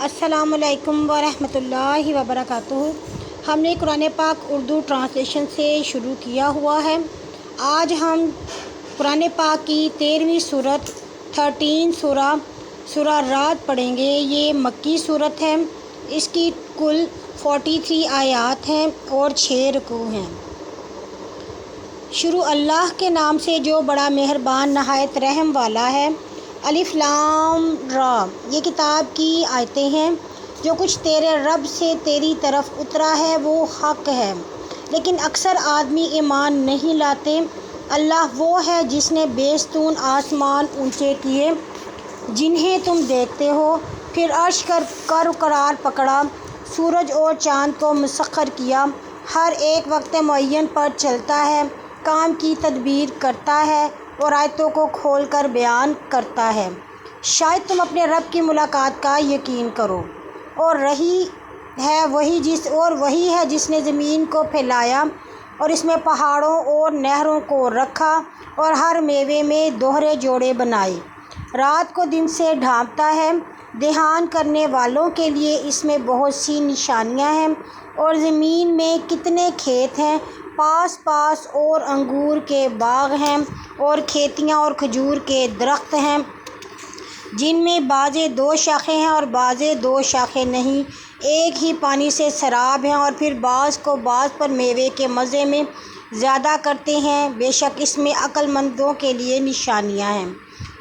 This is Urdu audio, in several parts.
السلام علیکم ورحمۃ اللہ وبرکاتہ۔ ہم نے قرآن پاک اردو ٹرانسلیشن سے شروع کیا ہوا ہے۔ آج ہم قرآن پاک کی 13ویں سورت 13 سورہ رعد پڑھیں گے۔ یہ مکی سورت ہے۔ اس کی کل 43 آیات ہیں اور 6 رکوع ہیں۔ شروع اللہ کے نام سے جو بڑا مہربان نہایت رحم والا ہے۔ الف لام را، یہ کتاب کی آیتیں ہیں۔ جو کچھ تیرے رب سے تیری طرف اترا ہے وہ حق ہے، لیکن اکثر آدمی ایمان نہیں لاتے۔ اللہ وہ ہے جس نے بیستون آسمان اونچے کیے جنہیں تم دیکھتے ہو، پھر عرش کر قرار پکڑا، سورج اور چاند کو مسخر کیا، ہر ایک وقت معین پر چلتا ہے، کام کی تدبیر کرتا ہے اور آیتوں کو کھول کر بیان کرتا ہے، شاید تم اپنے رب کی ملاقات کا یقین کرو۔ اور وہی ہے جس نے زمین کو پھیلایا اور اس میں پہاڑوں اور نہروں کو رکھا اور ہر میوے میں دوہرے جوڑے بنائے، رات کو دن سے ڈھانپتا ہے، دھیان کرنے والوں کے لیے اس میں بہت سی نشانیاں ہیں۔ اور زمین میں کتنے کھیت ہیں، پاس پاس اور انگور کے باغ ہیں اور کھیتیاں اور کھجور کے درخت ہیں، جن میں بعضے 2 شاخیں ہیں اور بعضے 2 شاخیں نہیں، ایک ہی پانی سے سیراب ہیں، اور پھر بعض کو بعض پر میوے کے مزے میں زیادہ کرتے ہیں، بے شک اس میں عقل مندوں کے لیے نشانیاں ہیں۔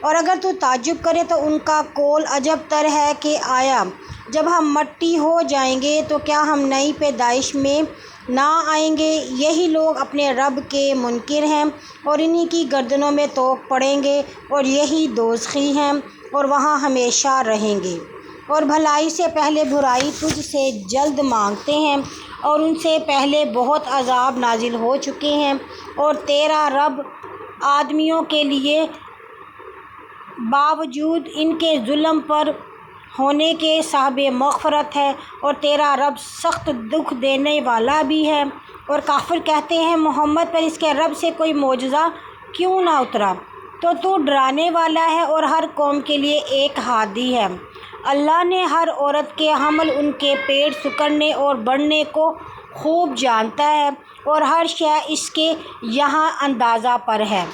اور اگر تو تعجب کرے تو ان کا قول عجب تر ہے کہ آیا جب ہم مٹی ہو جائیں گے تو کیا ہم نئی پیدائش میں نہ آئیں گے؟ یہی لوگ اپنے رب کے منکر ہیں اور انہی کی گردنوں میں توق پڑیں گے، اور یہی دوزخی ہیں اور وہاں ہمیشہ رہیں گے۔ اور بھلائی سے پہلے برائی تجھ سے جلد مانگتے ہیں اور ان سے پہلے بہت عذاب نازل ہو چکے ہیں، اور تیرا رب آدمیوں کے لیے باوجود ان کے ظلم پر ہونے کے صاحب مغفرت ہے، اور تیرا رب سخت دکھ دینے والا بھی ہے۔ اور کافر کہتے ہیں محمد پر اس کے رب سے کوئی معجزہ کیوں نہ اترا؟ تو ڈرانے والا ہے اور ہر قوم کے لیے ایک ہادی ہے۔ اللہ نے ہر عورت کے حمل، ان کے پیٹ سکڑنے اور بڑھنے کو خوب جانتا ہے، اور ہر شے اس کے یہاں اندازہ پر ہے۔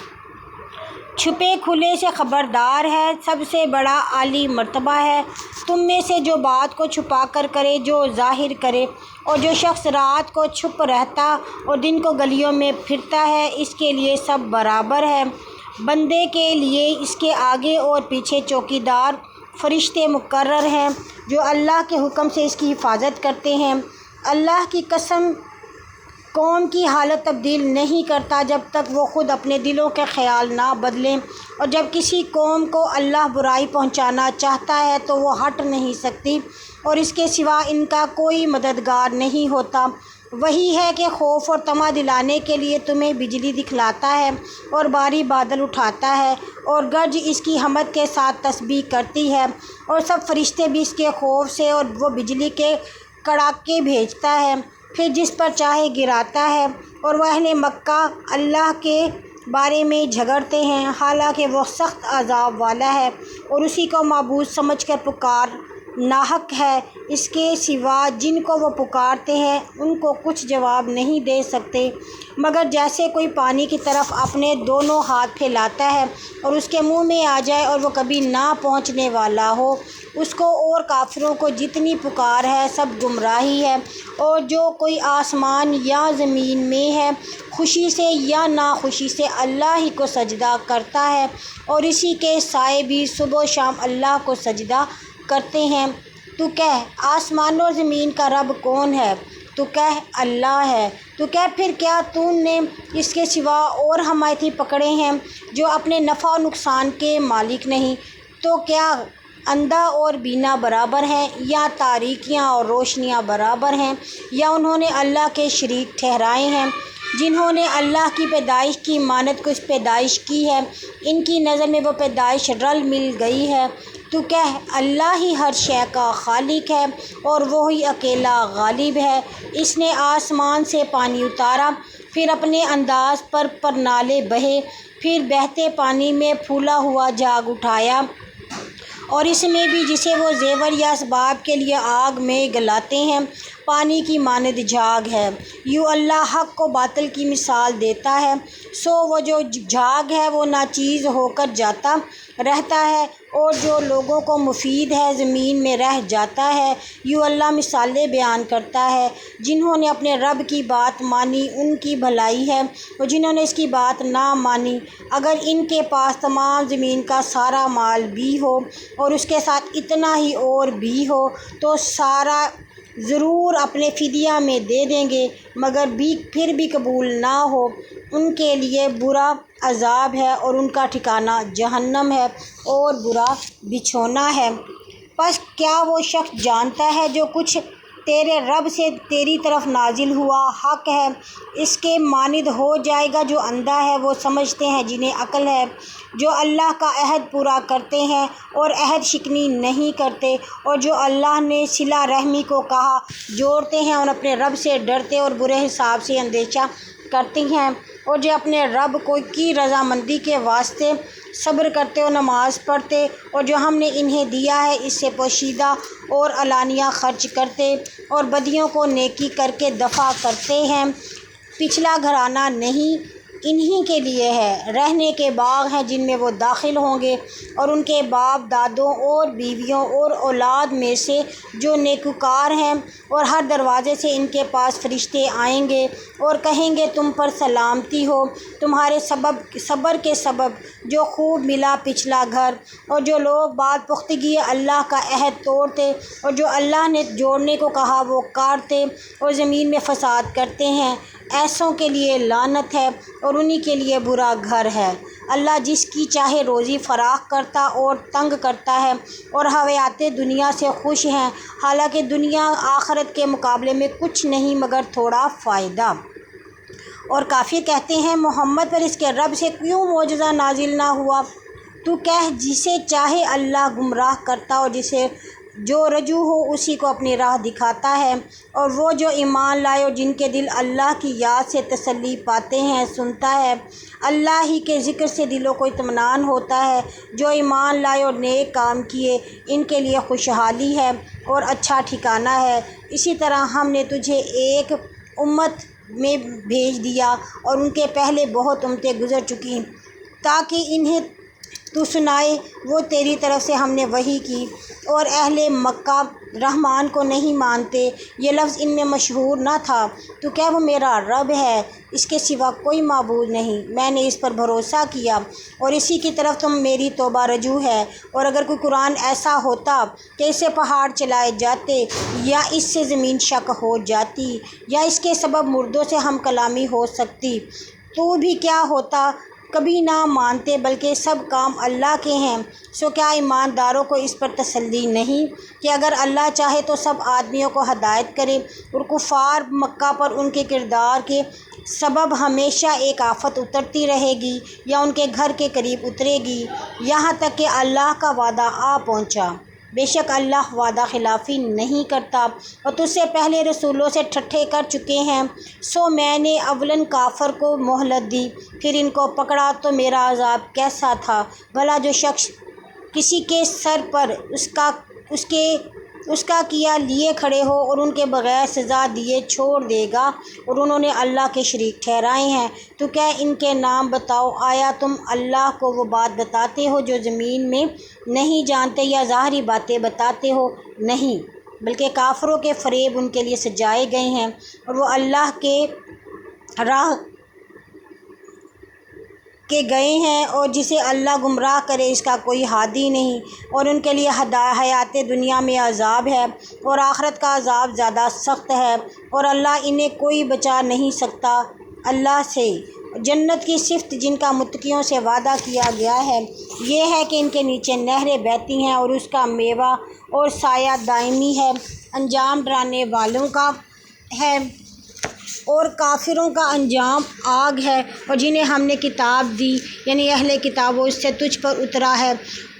چھپے کھلے سے خبردار ہے، سب سے بڑا عالی مرتبہ ہے۔ تم میں سے جو بات کو چھپا کر کرے، جو ظاہر کرے، اور جو شخص رات کو چھپ رہتا اور دن کو گلیوں میں پھرتا ہے، اس کے لیے سب برابر ہے۔ بندے کے لیے اس کے آگے اور پیچھے چوکیدار فرشتے مقرر ہیں جو اللہ کے حکم سے اس کی حفاظت کرتے ہیں۔ اللہ کی قسم، قوم کی حالت تبدیل نہیں کرتا جب تک وہ خود اپنے دلوں کے خیال نہ بدلیں، اور جب کسی قوم کو اللہ برائی پہنچانا چاہتا ہے تو وہ ہٹ نہیں سکتی، اور اس کے سوا ان کا کوئی مددگار نہیں ہوتا۔ وہی ہے کہ خوف اور طمع دلانے کے لیے تمہیں بجلی دکھلاتا ہے اور بھاری بادل اٹھاتا ہے، اور گرج اس کی حمد کے ساتھ تسبیح کرتی ہے، اور سب فرشتے بھی اس کے خوف سے، اور وہ بجلی کے کڑاکے بھیجتا ہے، پھر جس پر چاہے گراتا ہے۔ اور وہ اہل مکہ اللہ کے بارے میں جھگڑتے ہیں، حالانکہ وہ سخت عذاب والا ہے، اور اسی کو معبود سمجھ کر پکارنا حق ہے، اس کے سوا جن کو وہ پکارتے ہیں ان کو کچھ جواب نہیں دے سکتے، مگر جیسے کوئی پانی کی طرف اپنے دونوں ہاتھ پھیلاتا ہے اور اس کے منہ میں آ جائے اور وہ کبھی نہ پہنچنے والا ہو۔ اس کو اور کافروں کو جتنی پکار ہے سب گمراہی ہے۔ اور جو کوئی آسمان یا زمین میں ہے، خوشی سے یا ناخوشی سے اللہ ہی کو سجدہ کرتا ہے، اور اسی کے سائے بھی صبح و شام اللہ کو سجدہ کرتے ہیں۔ تو کہہ آسمانوں اور زمین کا رب کون ہے؟ تو کہہ اللہ ہے۔ تو کہہ پھر کیا تو نے اس کے سوا اور حمایتی پکڑے ہیں جو اپنے نفع و نقصان کے مالک نہیں؟ تو کیا اندھا اور بینا برابر ہیں، یا تاریکیاں اور روشنیاں برابر ہیں، یا انہوں نے اللہ کے شریک ٹھہرائے ہیں؟ جنہوں نے اللہ کی پیدائش کی مانند کچھ پیدائش کی ہے، ان کی نظر میں وہ پیدائش رل مل گئی ہے۔ تو کہہ اللہ ہی ہر شے کا خالق ہے اور وہی اکیلا غالب ہے۔ اس نے آسمان سے پانی اتارا، پھر اپنے انداز پر پرنالے بہے، پھر بہتے پانی میں پھولا ہوا جھاگ اٹھایا اور اس میں بھی جسے وہ زیور یا اسباب کے لیے آگ میں گلاتے ہیں پانی کی مانند جھاگ ہے۔ یوں اللہ حق کو باطل کی مثال دیتا ہے، سو وہ جو جھاگ ہے وہ ناچیز ہو کر جاتا رہتا ہے، اور جو لوگوں کو مفید ہے زمین میں رہ جاتا ہے۔ یوں اللہ مثالیں بیان کرتا ہے، جنہوں نے اپنے رب کی بات مانی ان کی بھلائی ہے، اور جنہوں نے اس کی بات نہ مانی، اگر ان کے پاس تمام زمین کا سارا مال بھی ہو اور اس کے ساتھ اتنا ہی اور بھی ہو تو سارا ضرور اپنے فدیہ میں دے دیں گے، مگر پھر بھی قبول نہ ہو۔ ان کے لیے برا عذاب ہے اور ان کا ٹھکانہ جہنم ہے اور برا بچھونا ہے۔ پس کیا وہ شخص جانتا ہے جو کچھ تیرے رب سے تیری طرف نازل ہوا حق ہے، اس کے مانند ہو جائے گا؟ جو اندھا ہے وہ سمجھتے ہیں جنہیں عقل ہے، جو اللہ کا عہد پورا کرتے ہیں اور عہد شکنی نہیں کرتے، اور جو اللہ نے صلہ رحمی کو کہا جوڑتے ہیں اور اپنے رب سے ڈرتے اور برے حساب سے اندیشہ کرتے ہیں، اور جو اپنے رب کی رضامندی کے واسطے صبر کرتے اور نماز پڑھتے، اور جو ہم نے انہیں دیا ہے اس سے پوشیدہ اور علانیہ خرچ کرتے اور بدیوں کو نیکی کر کے دفع کرتے ہیں۔ پچھلا گھرانہ نہیں انہی کے لیے ہے، رہنے کے باغ ہیں جن میں وہ داخل ہوں گے، اور ان کے باپ دادوں اور بیویوں اور اولاد میں سے جو نیکوکار ہیں، اور ہر دروازے سے ان کے پاس فرشتے آئیں گے اور کہیں گے تم پر سلامتی ہو، تمہارے صبر کے سبب جو خوب ملا پچھلا گھر۔ اور جو لوگ بعد پختگی اللہ کا عہد توڑتے اور جو اللہ نے جوڑنے کو کہا وہ کاٹتے اور زمین میں فساد کرتے ہیں، ایسوں کے لیے لعنت ہے اور انہی کے لیے برا گھر ہے۔ اللہ جس کی چاہے روزی فراخ کرتا اور تنگ کرتا ہے، اور حیات دنیا سے خوش ہیں، حالانکہ دنیا آخرت کے مقابلے میں کچھ نہیں مگر تھوڑا فائدہ۔ اور کافر کہتے ہیں محمد پر اس کے رب سے کیوں معجزہ نازل نہ ہوا؟ تو کہہ جسے چاہے اللہ گمراہ کرتا اور جو رجوع ہو اسی کو اپنی راہ دکھاتا ہے، اور وہ جو ایمان لائے اور جن کے دل اللہ کی یاد سے تسلی پاتے ہیں سنتا ہے۔ اللہ ہی کے ذکر سے دلوں کو اطمینان ہوتا ہے۔ جو ایمان لائے اور نیک کام کیے ان کے لیے خوشحالی ہے اور اچھا ٹھکانہ ہے۔ اسی طرح ہم نے تجھے ایک امت میں بھیج دیا اور ان کے پہلے بہت امتیں گزر چکیں تاکہ انہیں تو سنائے، وہ تیری طرف سے ہم نے وحی کی، اور اہل مکہ رحمان کو نہیں مانتے، یہ لفظ ان میں مشہور نہ تھا۔ تو کہہ وہ میرا رب ہے، اس کے سوا کوئی معبود نہیں، میں نے اس پر بھروسہ کیا اور اسی کی طرف تم میری توبہ رجوع ہے۔ اور اگر کوئی قرآن ایسا ہوتا کہ اس سے پہاڑ چلائے جاتے یا اس سے زمین شق ہو جاتی یا اس کے سبب مردوں سے ہم کلامی ہو سکتی تو بھی کیا ہوتا؟ کبھی نہ مانتے، بلکہ سب کام اللہ کے ہیں۔ سو کیا ایمانداروں کو اس پر تسلی نہیں کہ اگر اللہ چاہے تو سب آدمیوں کو ہدایت کرے، اور کفار مکہ پر ان کے کردار کے سبب ہمیشہ ایک آفت اترتی رہے گی یا ان کے گھر کے قریب اترے گی، یہاں تک کہ اللہ کا وعدہ آ پہنچا۔ بے شک اللہ وعدہ خلافی نہیں کرتا، اور تجھ سے پہلے رسولوں سے ٹھٹھے کر چکے ہیں، سو میں نے اولاً کافر کو مہلت دی، پھر ان کو پکڑا تو میرا عذاب کیسا تھا۔ بھلا جو شخص کسی کے سر پر اس کا کیا لیے کھڑے ہو اور ان کے بغیر سزا دیے چھوڑ دے گا، اور انہوں نے اللہ کے شریک ٹھہرائے ہیں، تو کیا ان کے نام بتاؤ؟ آیا تم اللہ کو وہ بات بتاتے ہو جو زمین میں نہیں جانتے، یا ظاہری باتیں بتاتے ہو؟ نہیں، بلکہ کافروں کے فریب ان کے لیے سجائے گئے ہیں، اور وہ اللہ کے راہ کے گئے ہیں، اور جسے اللہ گمراہ کرے اس کا کوئی ہادی نہیں، اور ان کے لیے حیات دنیا میں عذاب ہے اور آخرت کا عذاب زیادہ سخت ہے، اور اللہ انہیں کوئی بچا نہیں سکتا اللہ سے۔ جنت کی صفت جن کا متقیوں سے وعدہ کیا گیا ہے یہ ہے کہ ان کے نیچے نہریں بہتی ہیں اور اس کا میوہ اور سایہ دائمی ہے۔ انجام ڈرانے والوں کا ہے اور کافروں کا انجام آگ ہے۔ اور جنہیں ہم نے کتاب دی، یعنی اہل کتاب، وہ اس سے تجھ پر اترا ہے،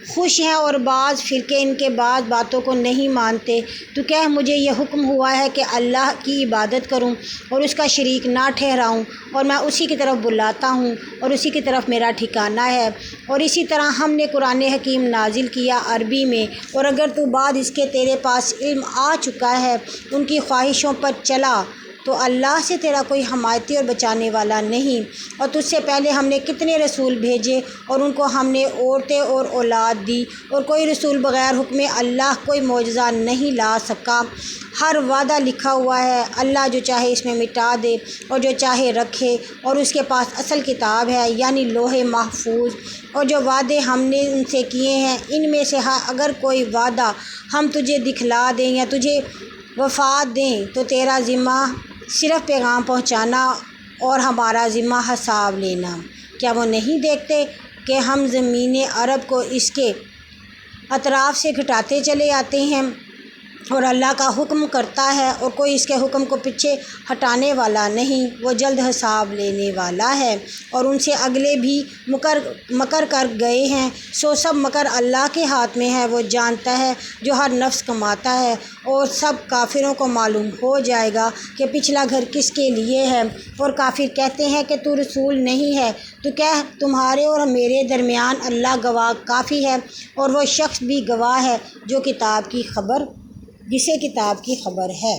خوش ہیں اور بعض فرقے ان کے بعض باتوں کو نہیں مانتے۔ تو کہہ مجھے یہ حکم ہوا ہے کہ اللہ کی عبادت کروں اور اس کا شریک نہ ٹھہراؤں، اور میں اسی کی طرف بلاتا ہوں اور اسی کی طرف میرا ٹھکانہ ہے۔ اور اسی طرح ہم نے قرآن حکیم نازل کیا عربی میں، اور اگر تو بعد اس کے تیرے پاس علم آ چکا ہے ان کی خواہشوں پر چلا تو اللہ سے تیرا کوئی حمایتی اور بچانے والا نہیں۔ اور تجھ سے پہلے ہم نے کتنے رسول بھیجے اور ان کو ہم نے عورتیں اور اولاد دی، اور کوئی رسول بغیر حکم اللہ کوئی معجزہ نہیں لا سکا۔ ہر وعدہ لکھا ہوا ہے، اللہ جو چاہے اس میں مٹا دے اور جو چاہے رکھے، اور اس کے پاس اصل کتاب ہے یعنی لوح محفوظ۔ اور جو وعدے ہم نے ان سے کیے ہیں ان میں سے اگر کوئی وعدہ ہم تجھے دکھلا دیں یا تجھے وفات دیں تو تیرا ذمہ صرف پیغام پہنچانا اور ہمارا ذمہ حساب لینا۔ کیا وہ نہیں دیکھتے کہ ہم زمین عرب کو اس کے اطراف سے گھٹاتے چلے آتے ہیں، اور اللہ کا حکم کرتا ہے اور کوئی اس کے حکم کو پیچھے ہٹانے والا نہیں، وہ جلد حساب لینے والا ہے۔ اور ان سے اگلے بھی مکر کر گئے ہیں، سو سب مکر اللہ کے ہاتھ میں ہے، وہ جانتا ہے جو ہر نفس کماتا ہے۔ اور سب کافروں کو معلوم ہو جائے گا کہ پچھلا گھر کس کے لیے ہے۔ اور کافر کہتے ہیں کہ تو رسول نہیں ہے، تو کہہ تمہارے اور میرے درمیان اللہ گواہ کافی ہے، اور وہ شخص بھی گواہ ہے جسے کتاب کی خبر ہے۔